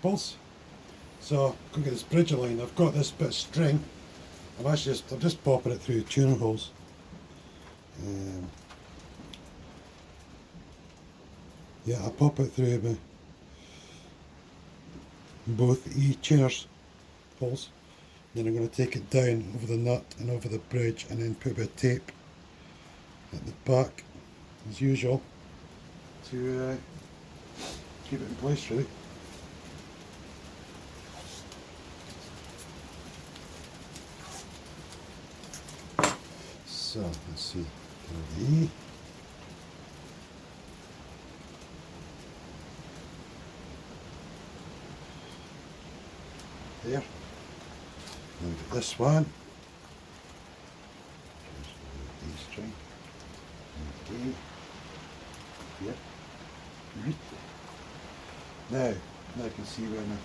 peoples. So I'm going to get this bridge aligned. I've got this bit of string. I'm just popping it through tuner holes. Yeah, I pop it through both E-tuners holes. Then I'm going to take it down over the nut and over the bridge and then put a bit of tape at the back as usual to keep it in place really. So let's see, get the E. There. Now get this one. Just the E string. And E. Yep. Right. Now I can see where my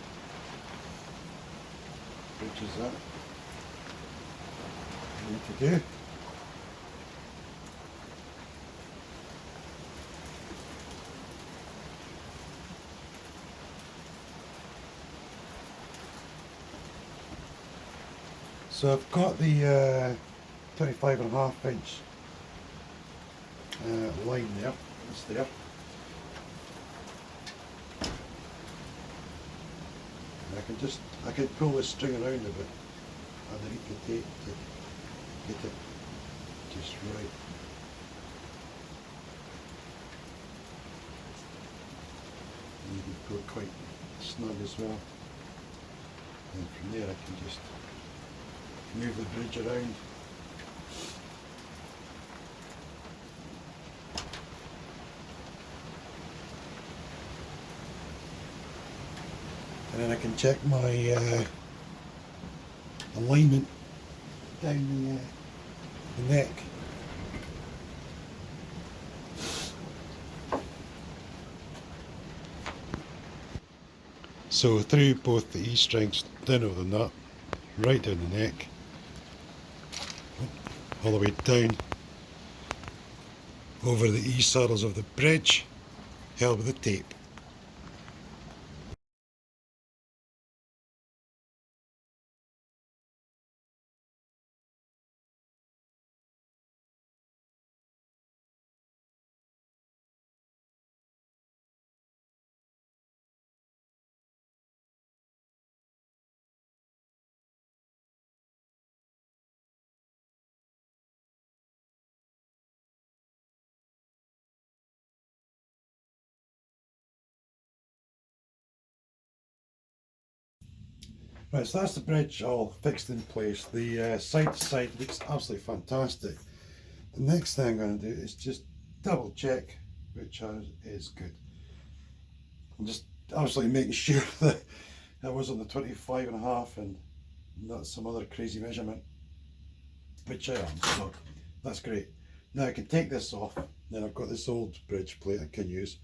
bridge is at. What I need to do. So I've got the 25.5 inch line there, it's there. And I can pull this string around a bit underneath the tape to get it just right. And you can pull it quite snug as well. And from there I can just move the bridge around. And then I can check my alignment down the neck. So through both the E strings, down over the nut, right down the neck, all the way down over the E saddles of the bridge, held with the tape. Right, so that's the bridge all fixed in place. The side to side looks absolutely fantastic. The next thing I'm going to do is just double check which is good. I'm just absolutely making sure that I was on the 25.5 and not some other crazy measurement, which I am, so that's great. Now I can take this off, then I've got this old bridge plate I can use,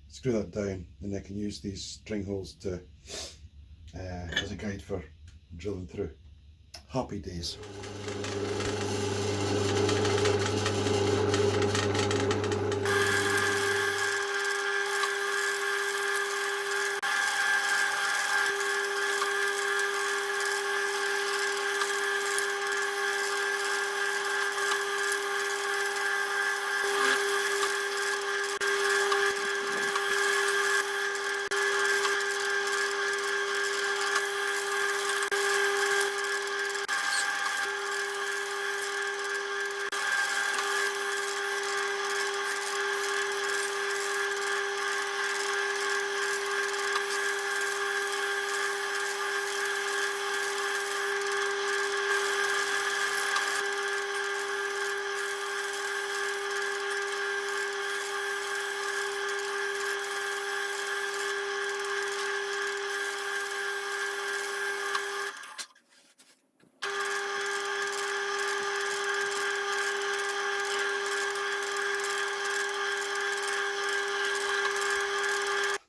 screw that down, and I can use these string holes to as a guide for drilling through. Happy days.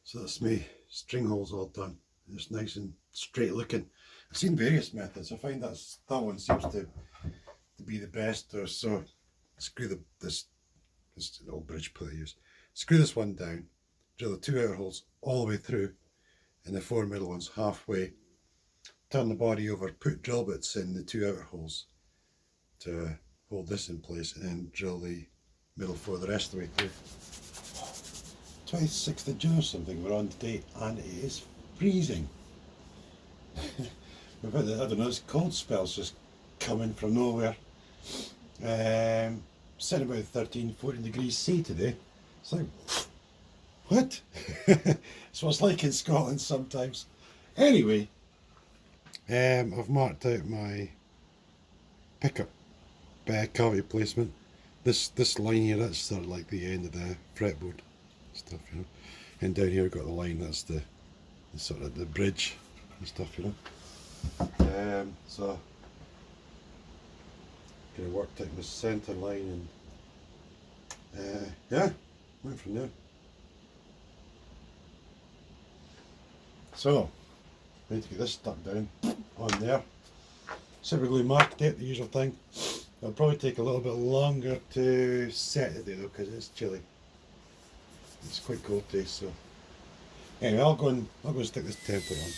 So that's my string holes all done. It's nice and straight looking. I've seen various methods. I find that one seems to be the best. Or so screw this old bridge plate I use. Screw this one down, drill the 2 hour holes all the way through, and the 4 middle ones halfway. Turn the body over, put drill bits in the 2 outer holes to hold this in place, and then drill the middle 4 the rest of the way through. 26th of June or something we're on today, and it is freezing. We've had, I don't know, this cold spell's just coming from nowhere. Sitting about 13, 14 degrees C today. It's like, what? It's what it's like in Scotland sometimes. Anyway, I've marked out my pickup cavity placement. This line here, that's sort of like the end of the fretboard stuff, you know. And down here we've got the line, that's the sort of the bridge and stuff, you know. So kind of worked out the centre line, and yeah, went from there. So I need to get this stuck down on there. Super glue marked it, the usual thing. It'll probably take a little bit longer to set it though, because it's chilly. It's quite cold today, so anyway, I'll go and stick this template on.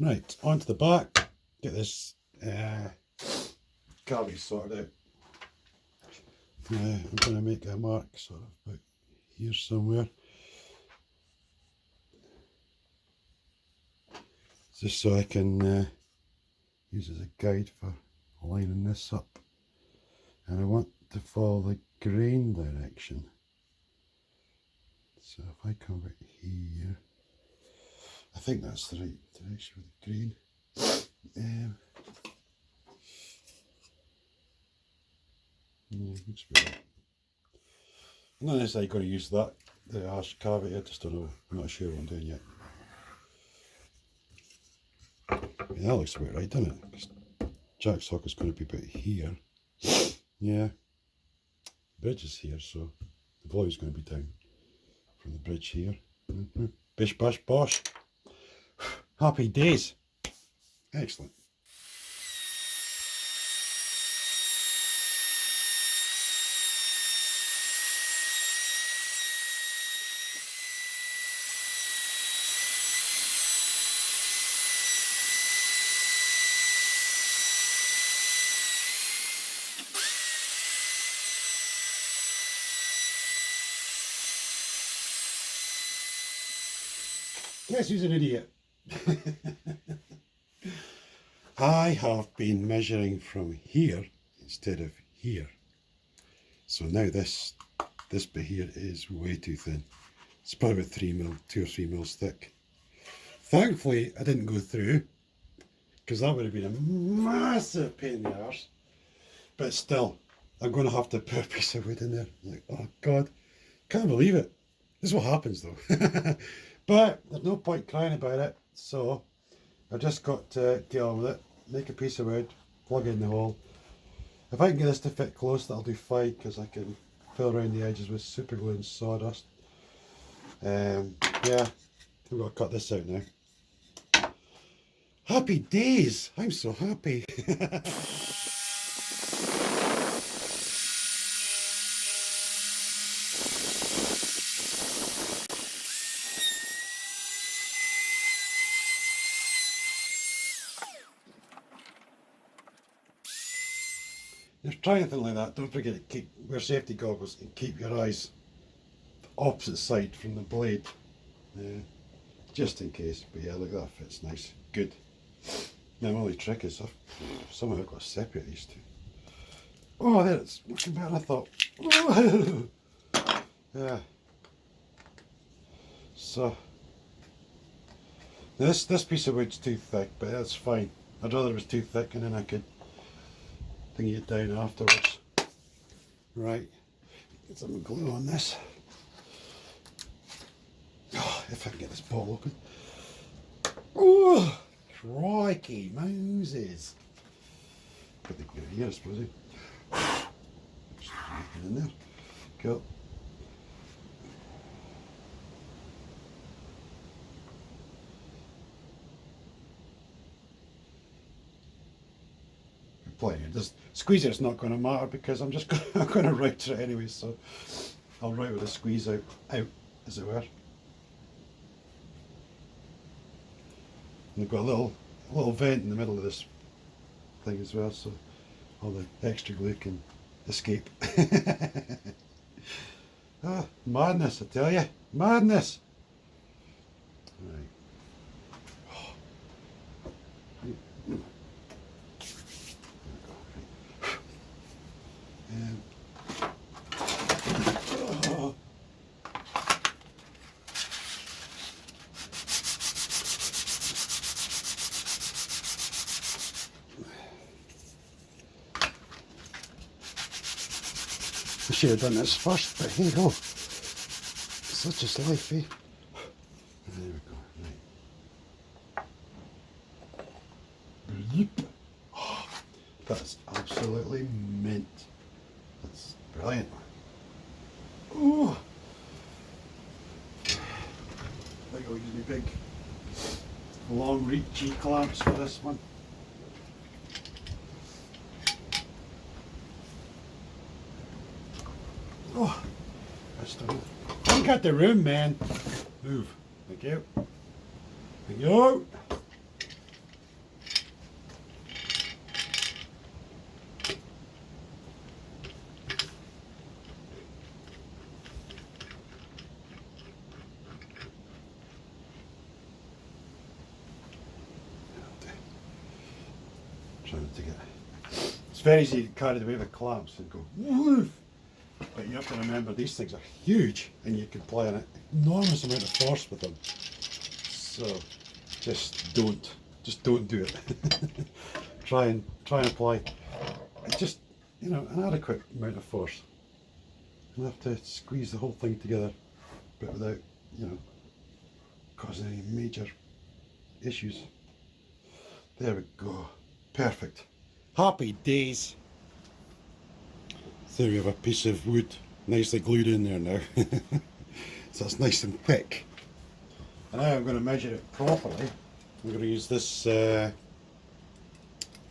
Right, onto the back, get this cavity sorted out. I'm going to make a mark sort of about here somewhere. Just so I can use as a guide for lining this up. And I want to follow the grain direction. So if I come right here, I think that's the right direction for the grain. Yeah, looks better. I'm not necessarily going to use that, the arch cavity, I just don't know, I'm not sure what I'm doing yet. Yeah, that looks about right, doesn't it? Because jack socket's going to be about here. Yeah, the bridge is here, so the volume's going to be down from the bridge here. Bish bash bosh. Happy days. Excellent. Guess who's an idiot? I have been measuring from here instead of here. So now this bit here is way too thin. It's probably about 2 or 3 mils thick. Thankfully I didn't go through, because that would have been a massive pain in the arse. But still, I'm going to have to put a piece of wood in there. Like, oh God, can't believe it. This is what happens though. But there's no point crying about it, so I've just got to get on with it, make a piece of wood, plug it in the hole. If I can get this to fit close, that'll do fine, because I can fill around the edges with super glue and sawdust. Yeah, we've got to cut this out now. Happy days! I'm so happy. If you try anything like that, don't forget to wear safety goggles and keep your eyes the opposite side from the blade, just in case. But yeah, look, that fits nice, good. Now my only trick is somehow I've got to separate these two. Oh, there, it's working better than I thought. Yeah. So this piece of wood's too thick, but that's fine. I'd rather it was too thick, and then I could thingy it down afterwards. Right, get some glue on this. Oh, if I can get this bottle open. Oh, crikey, Moses. Put the gear here, I suppose. Just get in there. Cool. Plenty. Just squeeze it's not going to matter because I'm just I'm going to route it anyway, so I'll route with the squeeze out, as it were. And they've got a little vent in the middle of this thing as well, so all the extra glue can escape. Ah, madness, I tell you, madness. Right. And oh. I should have done this first, but hey ho, such is life, eh? There we go. Right. Yep. Oh, that's absolutely mint. That's brilliant. Oh, I think I'll use my big long reach G-clamps for this one. Oh, that's done. Don't got the room, man. Move. Thank you. Thank you. Trying to get. It's very easy to carry away with clamps and go woof. But you have to remember these things are huge and you can apply an enormous amount of force with them. So just don't do it. try and apply just an adequate amount of force. You have to squeeze the whole thing together, but without causing any major issues. There we go. Perfect. Happy days. So we have a piece of wood nicely glued in there now. So it's nice and thick. And now I'm going to measure it properly. I'm going to use this right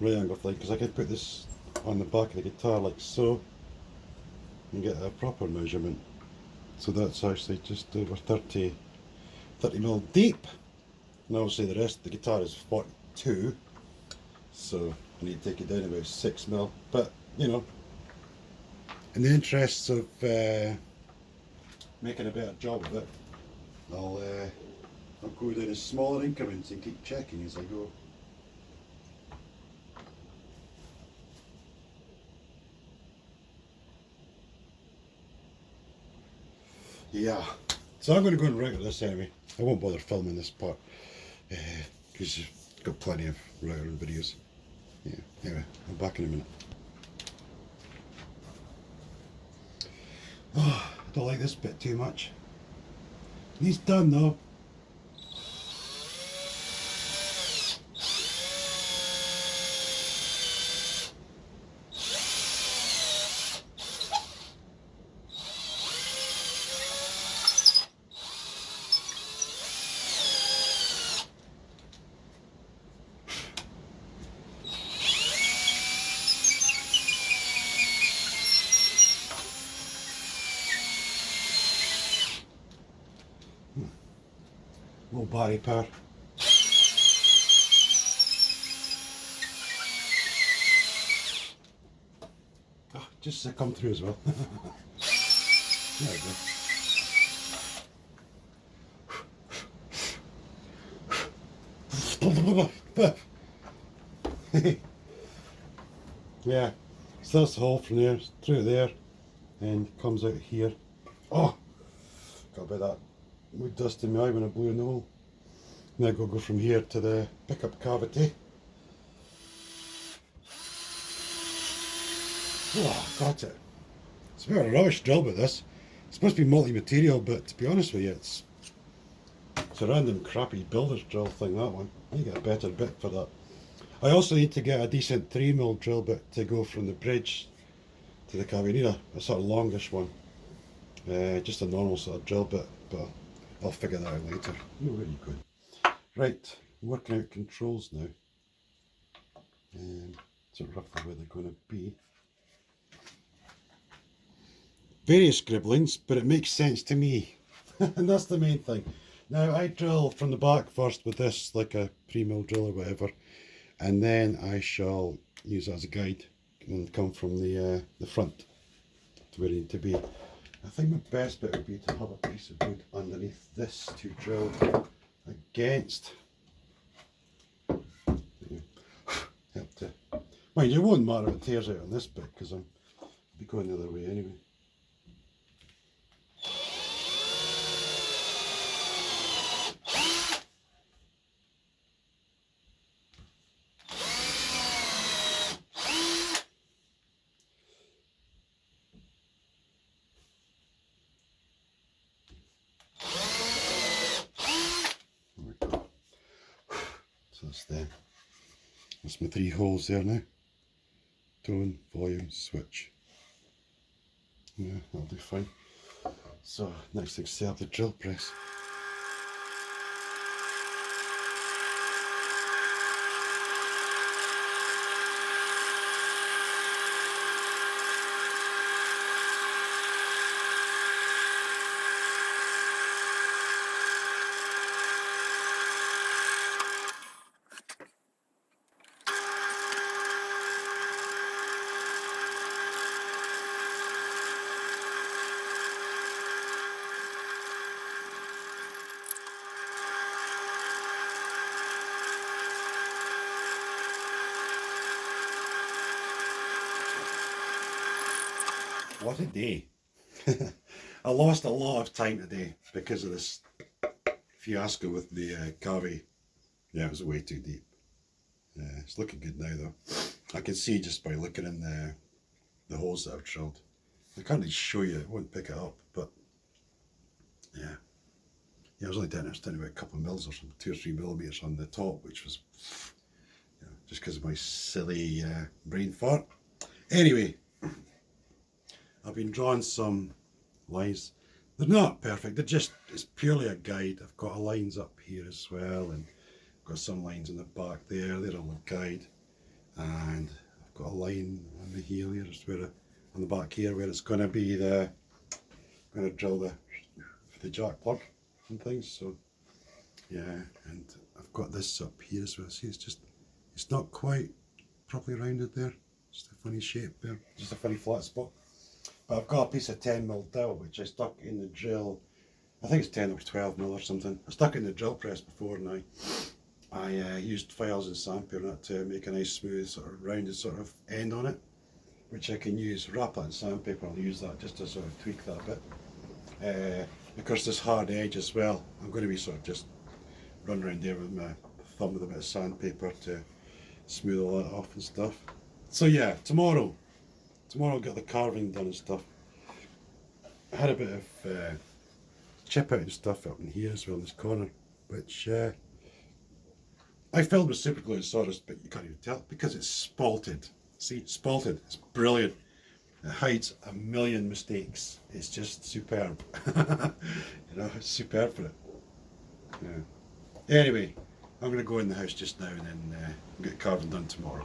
angle thing because I can put this on the back of the guitar like so and get a proper measurement. So that's actually just over 30 mil deep. And obviously the rest of the guitar is 42. So I need to take it down about 6 mil. But in the interests of making a better job of it, I'll go down in smaller increments and keep checking as I go. Yeah, so I'm going to go and route with this anyway. I won't bother filming this part because you've got plenty of routing videos. Yeah, anyway, I'm back in a minute. Oh, I don't like this bit too much. He's done though. Low body power. Oh, just to come through as well. There we go. Yeah, so that's the hole from there, through there, and comes out here. Oh, got a bit of that wood dust in my eye when I blew in the hole. Now go from here to the pickup cavity. Oh, got it. It's a bit of a rubbish drill with this. It's supposed to be multi-material, but to be honest with you, it's It's a random crappy builder's drill thing, that one. You get a better bit for that. I also need to get a decent 3mm drill bit to go from the bridge to the cavity. A sort of longish one. Just a normal sort of drill bit, but I'll figure that out later. Oh, very good. Right, working out controls now. Sort of roughly where they're going to be. Various scribblings, but it makes sense to me. And that's the main thing. Now I drill from the back first with this, like a pre-mill drill or whatever, and then I shall use it as a guide and come from the front to where I need to be. I think my best bit would be to have a piece of wood underneath this to drill against. Help to. Mind you, it won't matter if it tears out on this bit because I'll be going the other way anyway. So that's my 3 holes there now. Tone, volume, switch. Yeah, that'll do fine. So next thing, set up the drill press. What a day. I lost a lot of time today because of this fiasco with the cavity. Yeah, it was way too deep. It's looking good now though. I can see just by looking in the holes that I've drilled. I can't really show you, it won't pick it up, but yeah. Yeah, I was only down about a couple of mils or something, 2 or 3 millimeters on the top, which was, you know, just because of my silly brain fart. Anyway, I've been drawing some lines. They're not perfect, they're just, it's purely a guide. I've got lines up here as well, and I've got some lines in the back there, they're all a guide. And I've got a line on the heel here, just where on the back here, where it's going to be I'm going to drill the jack plug and things. So yeah, and I've got this up here as well. See, it's not quite properly rounded there. Just a funny shape there, just a funny flat spot. But I've got a piece of 10mm dowel which I stuck in the drill. I think it's 10 or 12mm or something. I stuck it in the drill press before, and I used files and sandpaper on it to make a nice smooth sort of rounded sort of end on it, which I can use, wrap that in sandpaper. I'll use that just to sort of tweak that a bit. Because this hard edge as well, I'm going to be sort of just run around there with my thumb with a bit of sandpaper to smooth all that off and stuff. So yeah, tomorrow I'll get the carving done and stuff. I had a bit of chip out and stuff up in here as well in this corner, which I filled with super glue and sawdust, but you can't even tell because it's spalted. See, spalted, it's brilliant. It hides a million mistakes. It's just superb. You know, it's superb for it. Yeah. Anyway, I'm going to go in the house just now and then get carving done tomorrow.